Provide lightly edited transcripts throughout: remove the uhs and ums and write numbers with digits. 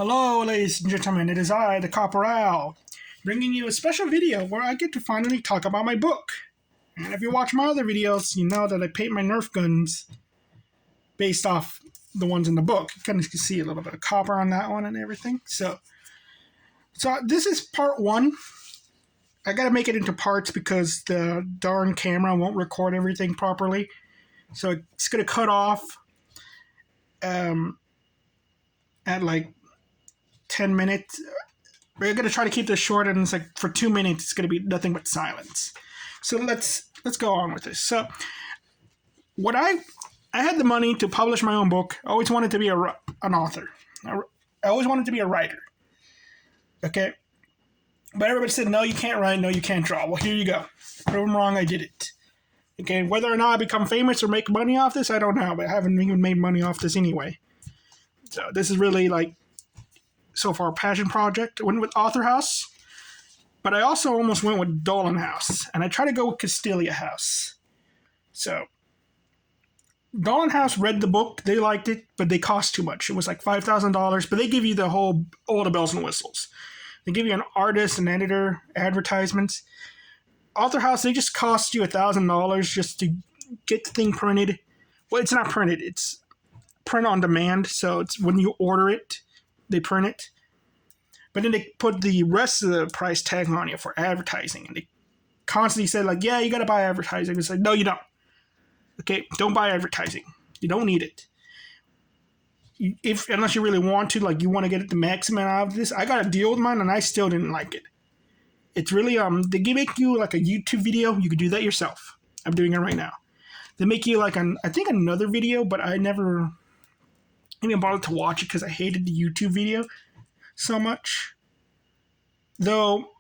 Hello, ladies and gentlemen, it is I, the Corporal, bringing you a special video where I get to finally talk about my book. And if you watch my other videos, you know that I paint my Nerf guns based off the ones in the book. You can see a little bit of copper on that one and everything. So this is part one. I gotta make it into parts because the darn camera won't record everything properly. So it's gonna cut off at like 10 minutes. We're going to try to keep this short, and it's like for 2 minutes it's going to be nothing but silence. So let's go on with this. So what I had the money to publish my own book. I always wanted to be an author. I always wanted to be a writer. Okay? But everybody said, no, you can't write, no, you can't draw. Well, here you go. Prove them wrong, I did it. Okay, whether or not I become famous or make money off this, I don't know, but I haven't even made money off this anyway. So this is really like so far a passion project. I went with Author House, but I also almost went with Dolan House, and I tried to go with Castilia House. So Dolan House read the book, they liked it, but they cost too much. It was like $5,000, but they give you all the bells and whistles. They give you an artist, an editor, advertisements. Author House, they just cost you $1,000 just to get the thing printed. Well, it's not printed, it's print on demand, so it's when you order it, they print it. But then they put the rest of the price tag on you for advertising. And they constantly said, like, yeah, you got to buy advertising. It's like, no, you don't. Okay, don't buy advertising. You don't need it. Unless you really want to, like you want to get the maximum out of this. I got a deal with mine, and I still didn't like it. It's really, they make you like a YouTube video. You can do that yourself. I'm doing it right now. They make you like, I think another video, but I never even bothered to watch it because I hated the YouTube video so much. Though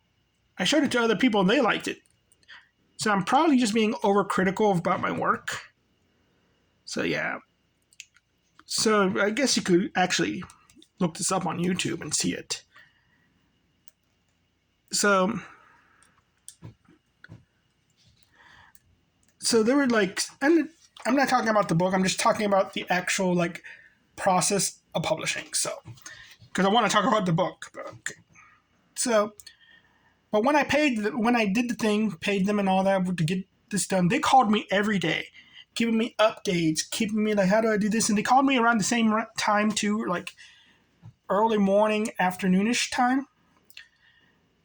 I showed it to other people and they liked it. So I'm probably just being overcritical about my work. So yeah. So I guess you could actually look this up on YouTube and see it. So they were like, and I'm not talking about the book, I'm just talking about the actual like process of publishing. So because I want to talk about the book. Okay. So, but when I did the thing, paid them and all that to get this done, they called me every day, giving me updates, keeping me like, how do I do this? And they called me around the same time too, like early morning, afternoonish time.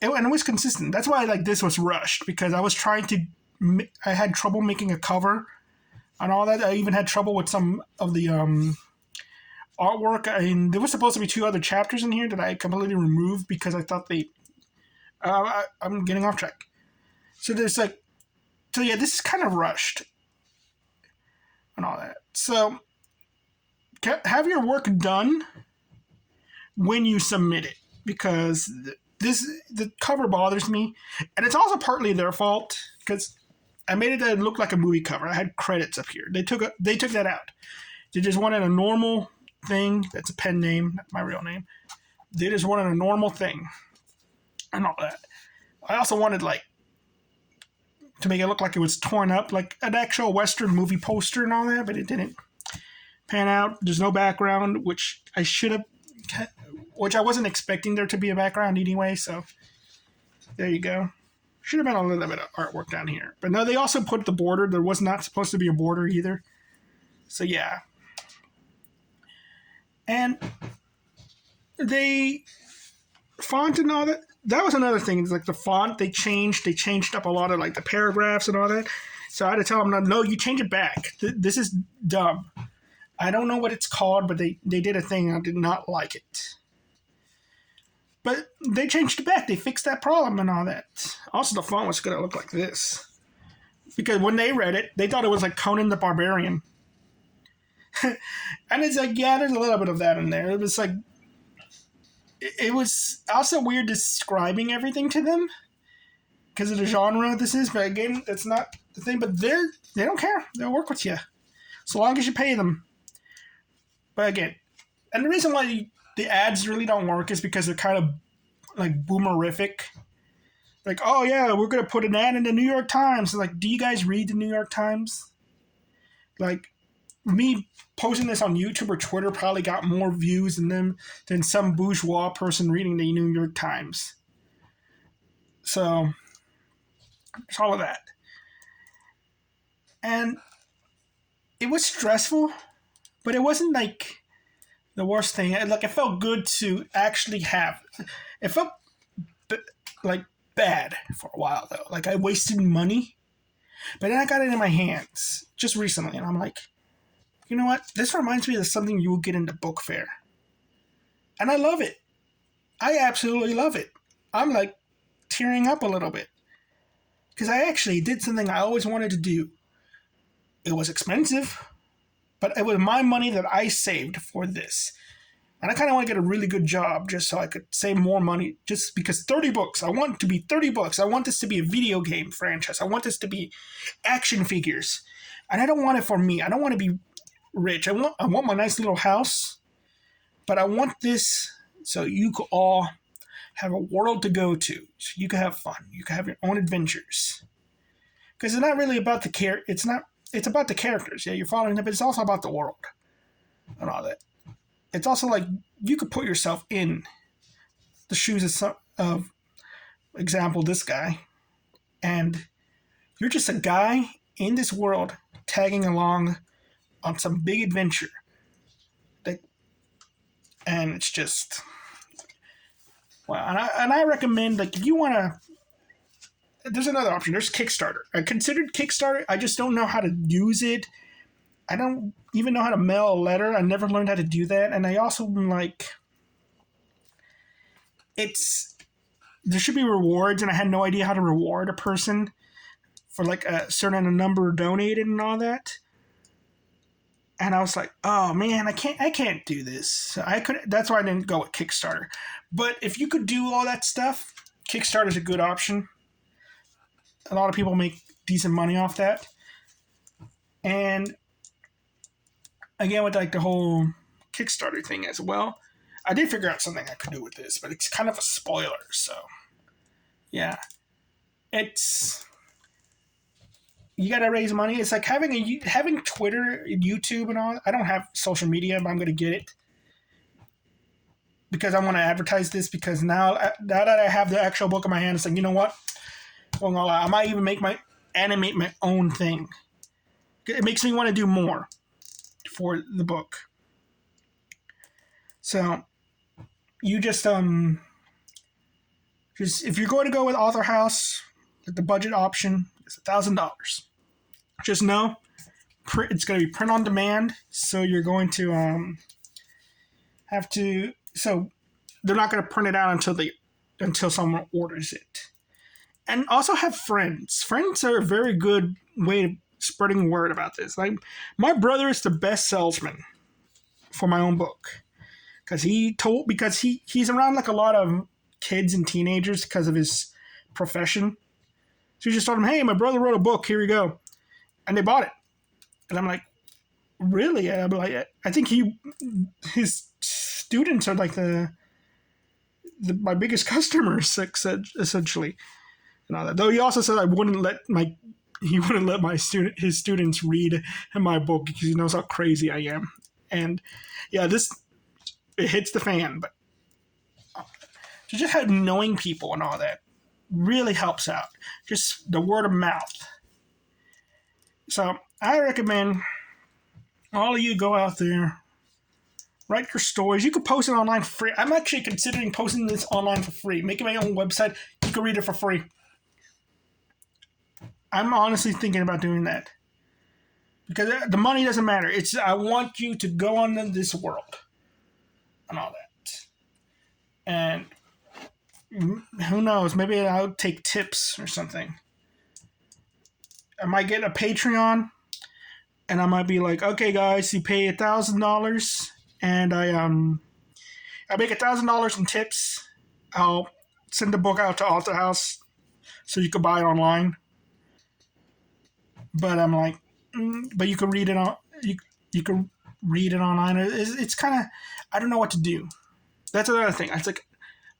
And it was consistent. That's why like this was rushed, because I was trying to, I had trouble making a cover and all that. I even had trouble with some of the artwork. I mean, there was supposed to be 2 other chapters in here that I completely removed because I thought I'm getting off track. So this is kind of rushed and all that. So have your work done when you submit it, because the cover bothers me, and it's also partly their fault because I made it look like a movie cover. I had credits up here. They took that out. They just wanted a normal thing. That's a pen name, not my real name. They just wanted a normal thing and all that. I also wanted like to make it look like it was torn up, like an actual Western movie poster and all that, but it didn't pan out. There's no background, which I wasn't expecting there to be a background anyway. So there you go. Should have been a little bit of artwork down here, but no, they also put the border. There was not supposed to be a border either. So yeah. And they font and all that. That was another thing. It's like the font they changed up a lot of like the paragraphs and all that. So I had to tell them, no, you change it back. This is dumb. I don't know what it's called, but they did a thing and I did not like it. But they changed it back. They fixed that problem and all that. Also, the font was going to look like this. Because when they read it, they thought it was like Conan the Barbarian. And it's like, yeah, there's a little bit of that in there. It was like, it was also weird describing everything to them because of the genre this is. But again, that's not the thing. But they don't care. They'll work with you so long as you pay them. But again, and the reason why the ads really don't work is because they're kind of like boomerific. Like, oh yeah, we're going to put an ad in the New York Times. Like, do you guys read the New York Times? Like, me posting this on YouTube or Twitter probably got more views than some bourgeois person reading the New York Times. So, it's all of that. And it was stressful, but it wasn't like the worst thing. Like, it felt good to actually have. It felt like bad for a while, though. Like, I wasted money, but then I got it in my hands just recently, and I'm like, you know what? This reminds me of something you will get in the book fair. And I love it. I absolutely love it. I'm like tearing up a little bit. Because I actually did something I always wanted to do. It was expensive, but it was my money that I saved for this. And I kind of want to get a really good job just so I could save more money. Just because 30 books. I want it to be 30 books. I want this to be a video game franchise. I want this to be action figures. And I don't want it for me. I don't want to be rich. I want my nice little house. But I want this so you could all have a world to go to. So you can have fun. You can have your own adventures. Because it's not really about the it's about the characters. Yeah, you're following them, but it's also about the world and all that. It's also like you could put yourself in the shoes of example, this guy, and you're just a guy in this world tagging along on some big adventure. And it's just wow. And I recommend, like, if you want to. There's another option. There's Kickstarter. I considered Kickstarter. I just don't know how to use it. I don't even know how to mail a letter. I never learned how to do that. And I also like, there should be rewards, and I had no idea how to reward a person for like a certain number donated and all that. And I was like, oh man, I can't do this. So that's why I didn't go with Kickstarter. But if you could do all that stuff, Kickstarter is a good option. A lot of people make decent money off that. And again, with like the whole Kickstarter thing as well, I did figure out something I could do with this, but it's kind of a spoiler. So yeah, you gotta raise money. It's like having Twitter, YouTube, and all. I don't have social media, but I'm gonna get it because I want to advertise this. Because now that I have the actual book in my hand, it's like, you know what? Well, I might even animate my own thing. It makes me want to do more for the book. So you just if you're going to go with Author House, the budget option is $1,000. Just know it's going to be print on demand, so you're going to have to. So they're not going to print it out until someone orders it. And also have friends. Friends are a very good way of spreading word about this. Like, my brother is the best salesman for my own book. Because he's around like a lot of kids and teenagers because of his profession. So he just told them, hey, my brother wrote a book, here you go. And they bought it. And I'm like, really? I'm like, I think his students are like my biggest customers, essentially. And all that. Though he also said he wouldn't let his students read my book because he knows how crazy I am. And yeah, it hits the fan. But to just have knowing people and all that really helps out. Just the word of mouth. So I recommend all of you go out there, write your stories. You could post it online for free. I'm actually considering posting this online for free, making my own website. You can read it for free. I'm honestly thinking about doing that. Because the money doesn't matter. I want you to go on this world. And all that. And who knows? Maybe I'll take tips or something. I might get a Patreon. And I might be like, okay guys, you pay $1,000. And I make $1,000 in tips. I'll send the book out to Author House so you can buy it online. But I'm like, but you can read it on you can read it online. It's kind of, I don't know what to do. That's another thing. It's like,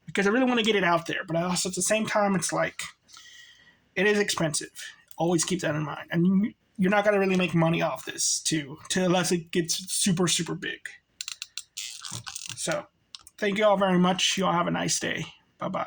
because I really want to get it out there, but I also at the same time it's like, it is expensive. Always keep that in mind. And you're not gonna really make money off this unless it gets super, super big. So, thank you all very much. You all have a nice day. Bye-bye.